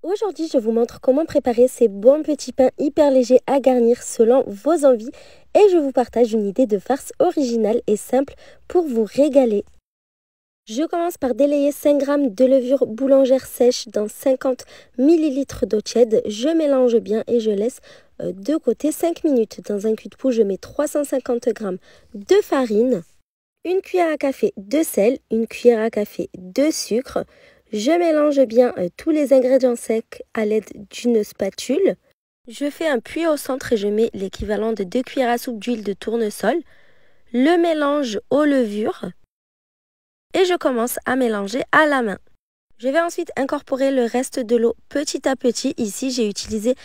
Aujourd'hui, je vous montre comment préparer ces bons petits pains hyper légers à garnir selon vos envies et je vous partage une idée de farce originale et simple pour vous régaler. Je commence par délayer 5 g de levure boulangère sèche dans 50 ml d'eau tiède. Je mélange bien et je laisse de côté 5 minutes. Dans un cul-de-poule, je mets 350 g de farine, une cuillère à café de sel, une cuillère à café de sucre. Je mélange bien tous les ingrédients secs à l'aide d'une spatule. Je fais un puits au centre et je mets l'équivalent de 2 cuillères à soupe d'huile de tournesol. Le mélange aux levures et je commence à mélanger à la main. Je vais ensuite incorporer le reste de l'eau petit à petit. Ici, j'ai utilisé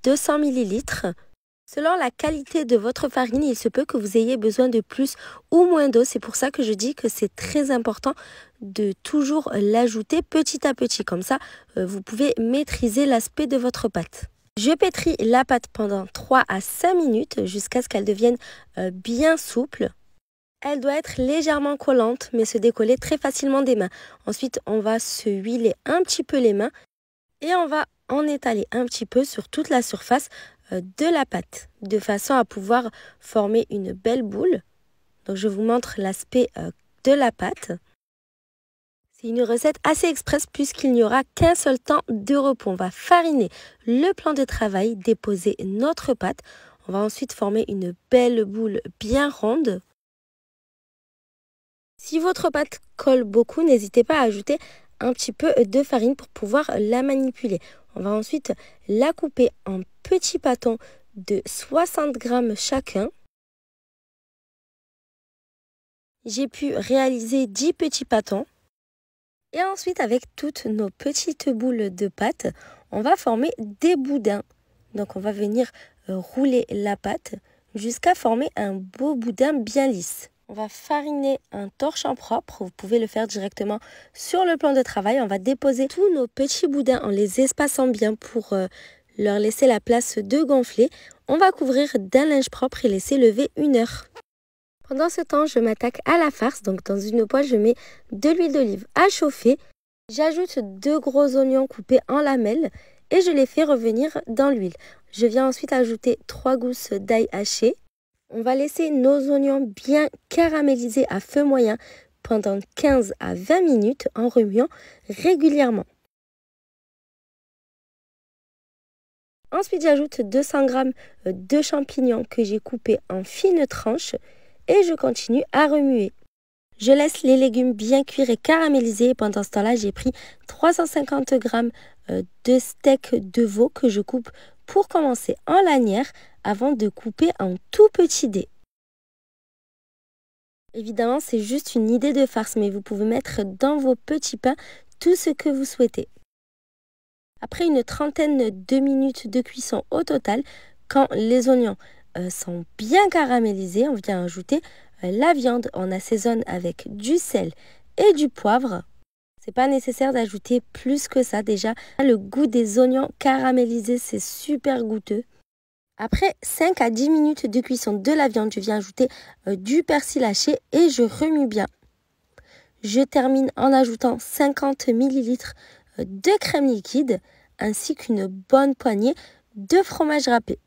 200 ml. Selon la qualité de votre farine, il se peut que vous ayez besoin de plus ou moins d'eau. C'est pour ça que je dis que c'est très important de toujours l'ajouter petit à petit. Comme ça, vous pouvez maîtriser l'aspect de votre pâte. Je pétris la pâte pendant 3 à 5 minutes jusqu'à ce qu'elle devienne bien souple. Elle doit être légèrement collante, mais se décoller très facilement des mains. Ensuite, on va se huiler un petit peu les mains et on va en étaler un petit peu sur toute la surface de la pâte, de façon à pouvoir former une belle boule. Donc, je vous montre l'aspect de la pâte. C'est une recette assez express puisqu'il n'y aura qu'un seul temps de repos. On va fariner le plan de travail, déposer notre pâte. On va ensuite former une belle boule bien ronde. Si votre pâte colle beaucoup, n'hésitez pas à ajouter un petit peu de farine pour pouvoir la manipuler. On va ensuite la couper en petits pâtons de 60 g chacun. J'ai pu réaliser 10 petits pâtons. Et ensuite, avec toutes nos petites boules de pâte, on va former des boudins. Donc, on va venir rouler la pâte jusqu'à former un beau boudin bien lisse. On va fariner un torchon propre. Vous pouvez le faire directement sur le plan de travail. On va déposer tous nos petits boudins en les espaçant bien pour leur laisser la place de gonfler. On va couvrir d'un linge propre et laisser lever 1 heure. Pendant ce temps, je m'attaque à la farce. Donc, dans une poêle, je mets de l'huile d'olive à chauffer. J'ajoute 2 gros oignons coupés en lamelles et je les fais revenir dans l'huile. Je viens ensuite ajouter 3 gousses d'ail haché. On va laisser nos oignons bien caraméliser à feu moyen pendant 15 à 20 minutes en remuant régulièrement. Ensuite, j'ajoute 200 g de champignons que j'ai coupés en fines tranches et je continue à remuer. Je laisse les légumes bien cuire et caraméliser. Pendant ce temps-là, j'ai pris 350 g de steak de veau que je coupe pour commencer en lanières avant de couper en tout petits dés. Évidemment, c'est juste une idée de farce, mais vous pouvez mettre dans vos petits pains tout ce que vous souhaitez. Après une trentaine de minutes de cuisson au total, quand les oignons sont bien caramélisés, on vient ajouter la viande. On assaisonne avec du sel et du poivre. C'est pas nécessaire d'ajouter plus que ça. Déjà, le goût des oignons caramélisés, c'est super goûteux. Après 5 à 10 minutes de cuisson de la viande, je viens ajouter du persil haché et je remue bien. Je termine en ajoutant 50 ml de crème liquide ainsi qu'une bonne poignée de fromage râpé.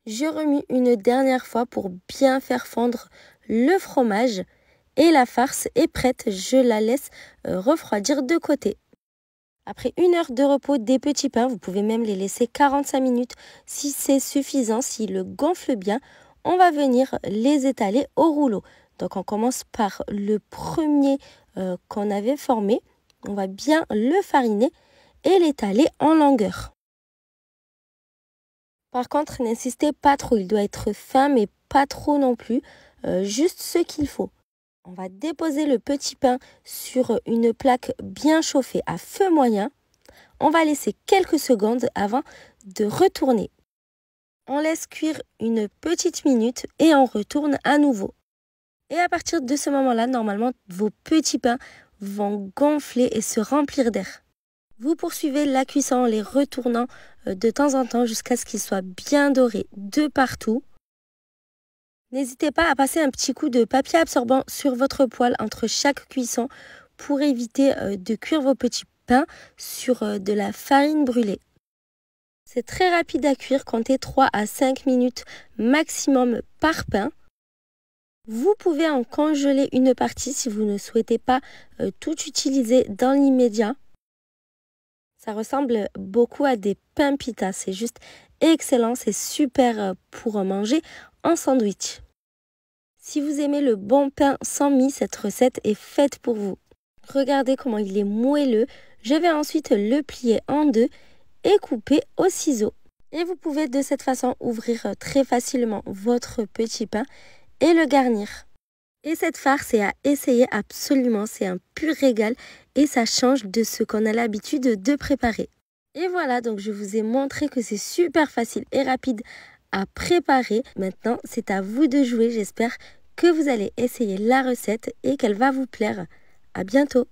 Je remue une dernière fois pour bien faire fondre le fromage et la farce est prête. Je la laisse refroidir de côté. Après 1 heure de repos des petits pains, vous pouvez même les laisser 45 minutes si c'est suffisant, s'ils gonflent bien. On va venir les étaler au rouleau. Donc on commence par le premier qu'on avait formé. On va bien le fariner et l'étaler en longueur. Par contre, n'insistez pas trop, il doit être fin mais pas trop non plus, juste ce qu'il faut. On va déposer le petit pain sur une plaque bien chauffée à feu moyen. On va laisser quelques secondes avant de retourner. On laisse cuire une petite minute et on retourne à nouveau. Et à partir de ce moment-là, normalement, vos petits pains vont gonfler et se remplir d'air. Vous poursuivez la cuisson en les retournant de temps en temps jusqu'à ce qu'ils soient bien dorés de partout. N'hésitez pas à passer un petit coup de papier absorbant sur votre poêle entre chaque cuisson pour éviter de cuire vos petits pain sur de la farine brûlée. C'est très rapide à cuire, comptez 3 à 5 minutes maximum par pain. Vous pouvez en congeler une partie si vous ne souhaitez pas tout utiliser dans l'immédiat. Ça ressemble beaucoup à des pains pita, c'est juste excellent, c'est super pour manger en sandwich. Si vous aimez le bon pain sans mie, cette recette est faite pour vous. Regardez comment il est moelleux. Je vais ensuite le plier en deux et couper au ciseau. Et vous pouvez de cette façon ouvrir très facilement votre petit pain et le garnir. Et cette farce est à essayer absolument, c'est un pur régal et ça change de ce qu'on a l'habitude de préparer. Et voilà, donc je vous ai montré que c'est super facile et rapide à préparer. Maintenant, c'est à vous de jouer. J'espère que vous allez essayer la recette et qu'elle va vous plaire. À bientôt!